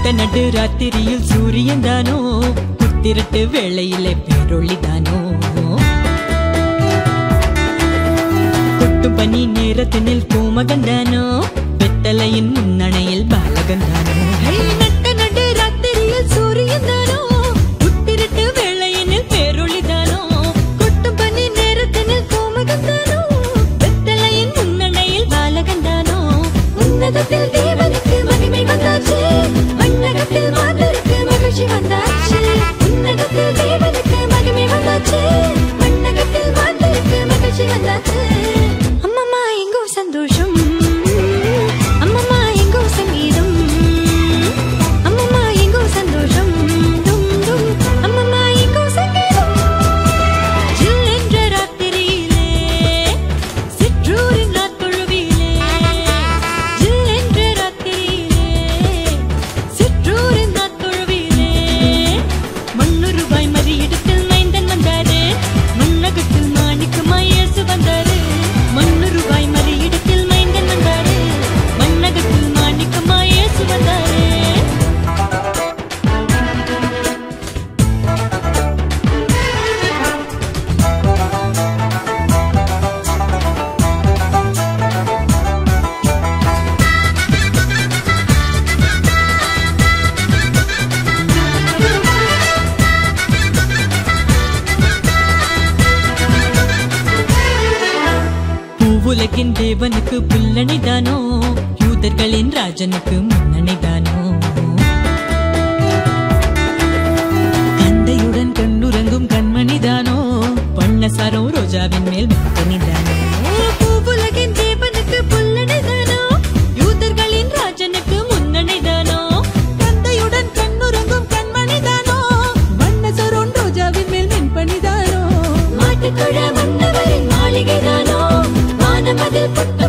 நடு ராத்திரியில் சூரியன் தானோ, புத்திரட்டு வேளையிலே பேரொளிதானோ, கொட்டும் பனி நேரத்தினில் பூமகந்தானோ, வெத்தலையின் முன்னணையில் பாலகந்தானோ. நட்ட நடு ராத்திரியில் சூரியன் தானோ, புத்திரட்டு வேளையினில் பேரொளிதானோ, கொட்டும் பனி நேரத்தினில் பூமகந்தானோ, வெத்தலையின் முன்னணையில் பாலகந்தானோ. உன்னதத்தில் தேவனுக்கு மகிமை வந்தாச்சு, மண்ணகத்தில் மாந்தருக்கு மகிழ்ச்சி வந்தாச்சு. உன்னதத்தில் தேவனுக்கு மகிமை வந்தாச்சு, மண்ணகத்தில் மாந்தருக்கு மகிழ்ச்சி வந்தாச்சு. அம்மம்மா எங்கோ சந்தோஷம், அம்மம்மா எங்கோ சங்கீதம், அம்மம்மா எங்கோ சந்தோஷம், டும் டும் அம்மம்மா எங்கோ சங்கீதம். ஜில் என்ற ராத்திரியிலே சிற்றூரின் ராத்தொழுவிலே, ஜில் என்ற ராத்திரியிலே சிற்றூரின் ராத்தொழுவிலே, மண்ணுருவாய் மறியிடத்தில் மைந்தன் வந்தாரு, மண்ணகத்தில் மாணிக்கமாய் இயேசு வந்தாரு. மண்ணுருவாய் மறியிடத்தில் மைந்தன் வந்தாரு, மண்ணகத்தில் மாணிக்கமாய் இயேசு வந்தாரு. பூவுலகின் தேவனுக்கு புல்லணைதானோ, யூதர்களின் ராஜனுக்கு முன்னணைதானோ, கந்தையுடன் கண்ணுறங்கும் கண்மணிதானோ, வண்ணசாரோ ரோஜாவின் மேல் முத்தணிதானோ. பூவுலகின் தேவனுக்கு புல்லணைதானோ, யூதர்களின் ராஜனுக்கு முன்னணைதானோ, கந்தையுடன் கண்ணுறங்கும் கண்மணிதானோ, வண்ணசாரோன் ரோஜாவின் மேல் மென்பணிதானோ. மாட்டுக்குழ மன்னவரின் மாளிகைதானோ, வானமதில் புத்த